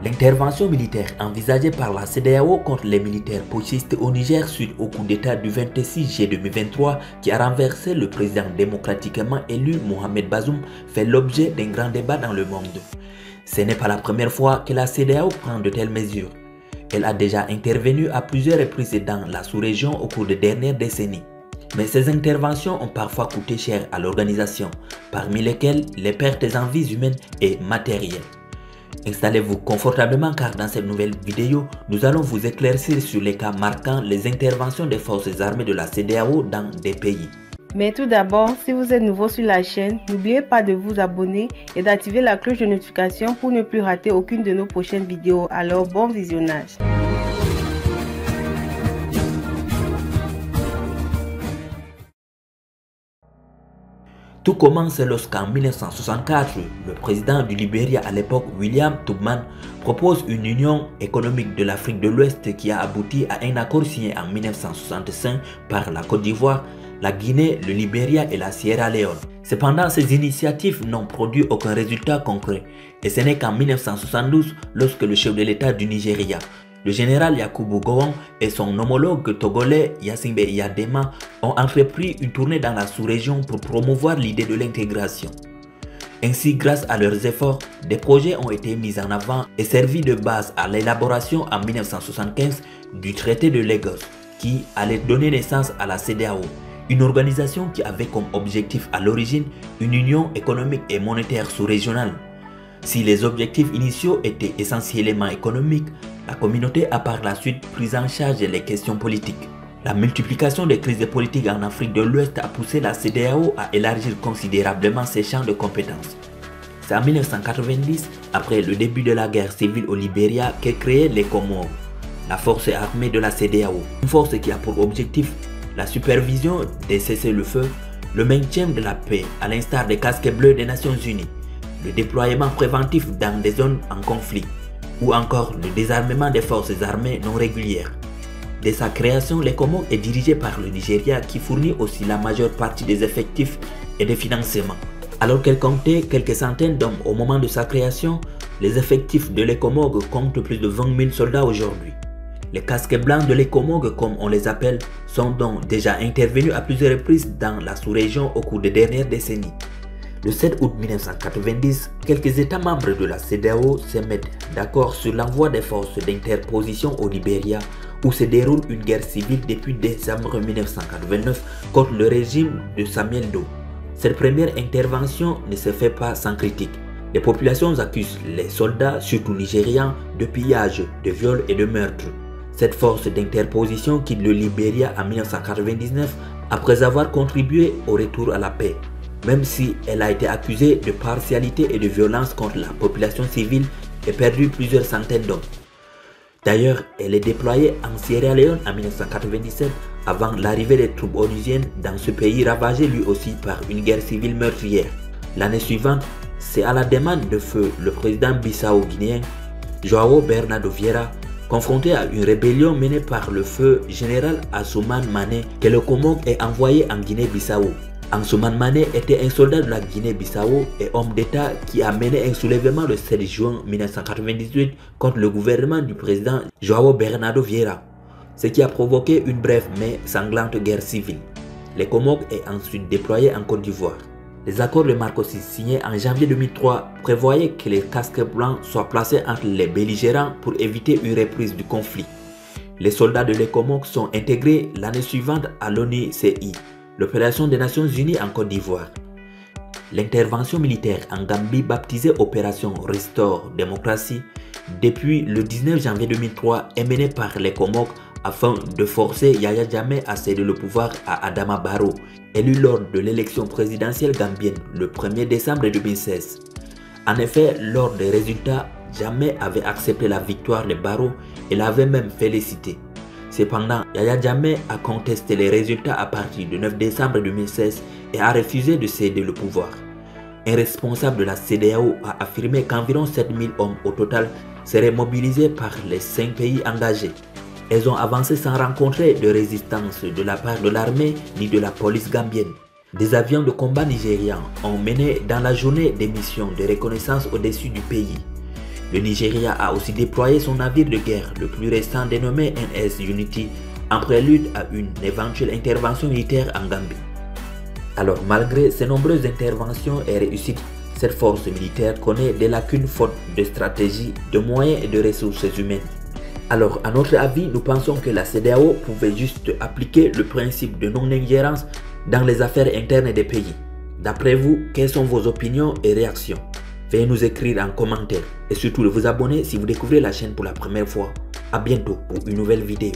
L'intervention militaire envisagée par la CEDEAO contre les militaires putschistes au Niger suite au coup d'État du 26 juillet 2023 qui a renversé le président démocratiquement élu Mohamed Bazoum fait l'objet d'un grand débat dans le monde. Ce n'est pas la première fois que la CEDEAO prend de telles mesures. Elle a déjà intervenu à plusieurs reprises dans la sous-région au cours des dernières décennies. Mais ces interventions ont parfois coûté cher à l'organisation, parmi lesquelles les pertes en vies humaines et matérielles. Installez-vous confortablement car dans cette nouvelle vidéo, nous allons vous éclaircir sur les cas marquant les interventions des forces armées de la CEDEAO dans des pays. Mais tout d'abord, si vous êtes nouveau sur la chaîne, n'oubliez pas de vous abonner et d'activer la cloche de notification pour ne plus rater aucune de nos prochaines vidéos. Alors bon visionnage. Tout commence lorsqu'en 1964, le président du Libéria à l'époque, William Tubman, propose une union économique de l'Afrique de l'Ouest qui a abouti à un accord signé en 1965 par la Côte d'Ivoire, la Guinée, le Libéria et la Sierra Leone. Cependant, ces initiatives n'ont produit aucun résultat concret et ce n'est qu'en 1972, lorsque le chef de l'État du Nigeria, le général Yakubu Gowon et son homologue togolais Yasimbe Iyadema ont entrepris une tournée dans la sous-région pour promouvoir l'idée de l'intégration. Ainsi, grâce à leurs efforts, des projets ont été mis en avant et servi de base à l'élaboration en 1975 du traité de Lagos qui allait donner naissance à la CEDEAO, une organisation qui avait comme objectif à l'origine une union économique et monétaire sous-régionale. Si les objectifs initiaux étaient essentiellement économiques, la communauté a par la suite pris en charge les questions politiques. La multiplication des crises politiques en Afrique de l'Ouest a poussé la CEDEAO à élargir considérablement ses champs de compétences. C'est en 1990, après le début de la guerre civile au Libéria, qu'est créée les Comores, la force armée de la CEDEAO. Une force qui a pour objectif la supervision des cessez-le-feu, le maintien de la paix à l'instar des casques bleus des Nations Unies, le déploiement préventif dans des zones en conflit, ou encore le désarmement des forces armées non régulières. Dès sa création, les Comores est dirigé par le Nigeria qui fournit aussi la majeure partie des effectifs et des financements. Alors qu'elle comptait quelques centaines d'hommes au moment de sa création, les effectifs de les Comores comptent plus de 20 000 soldats aujourd'hui. Les casques blancs de les Comores, comme on les appelle, sont donc déjà intervenus à plusieurs reprises dans la sous-région au cours des dernières décennies. Le 7 août 1990, quelques États membres de la CEDEAO se mettent d'accord sur l'envoi des forces d'interposition au Libéria où se déroule une guerre civile depuis décembre 1989 contre le régime de Samuel Doe. Cette première intervention ne se fait pas sans critique. Les populations accusent les soldats, surtout nigérians, de pillage, de viol et de meurtre. Cette force d'interposition quitte le Libéria en 1999 après avoir contribué au retour à la paix. Même si elle a été accusée de partialité et de violence contre la population civile et perdu plusieurs centaines d'hommes. D'ailleurs, elle est déployée en Sierra Leone en 1997 avant l'arrivée des troupes onusiennes dans ce pays ravagé lui aussi par une guerre civile meurtrière. L'année suivante, c'est à la demande de feu le président bissau-guinéen João Bernardo Vieira, confronté à une rébellion menée par le feu général Ansoumana Mané, que le Comores est envoyé en Guinée-Bissau. Ansoumana Mané était un soldat de la Guinée-Bissau et homme d'État qui a mené un soulèvement le 7 juin 1998 contre le gouvernement du président João Bernardo Vieira, ce qui a provoqué une brève mais sanglante guerre civile. Les Comores est ensuite déployé en Côte d'Ivoire. Les accords de Marcoussis signés en janvier 2003 prévoyaient que les casques blancs soient placés entre les belligérants pour éviter une reprise du conflit. Les soldats de les Comores sont intégrés l'année suivante à l'ONU-CI, l'opération des Nations Unies en Côte d'Ivoire. L'intervention militaire en Gambie, baptisée Opération Restore Démocratie, depuis le 19 janvier 2003 est menée par les Comores afin de forcer Yahya Jammeh à céder le pouvoir à Adama Barrow, élu lors de l'élection présidentielle gambienne le 1er décembre 2016. En effet, lors des résultats, Jammeh avait accepté la victoire de Barrow et l'avait même félicité. Cependant, Yahya Jammeh a contesté les résultats à partir du 9 décembre 2016 et a refusé de céder le pouvoir. Un responsable de la CEDEAO a affirmé qu'environ 7000 hommes au total seraient mobilisés par les 5 pays engagés. Elles ont avancé sans rencontrer de résistance de la part de l'armée ni de la police gambienne. Des avions de combat nigérians ont mené dans la journée des missions de reconnaissance au-dessus du pays. Le Nigeria a aussi déployé son navire de guerre, le plus récent dénommé NS Unity, en prélude à une éventuelle intervention militaire en Gambie. Alors, malgré ces nombreuses interventions et réussites, cette force militaire connaît des lacunes faute de stratégie, de moyens et de ressources humaines. Alors, à notre avis, nous pensons que la CEDEAO pouvait juste appliquer le principe de non-ingérence dans les affaires internes des pays. D'après vous, quelles sont vos opinions et réactions? Veuillez nous écrire en commentaire et surtout de vous abonner si vous découvrez la chaîne pour la première fois. A bientôt pour une nouvelle vidéo.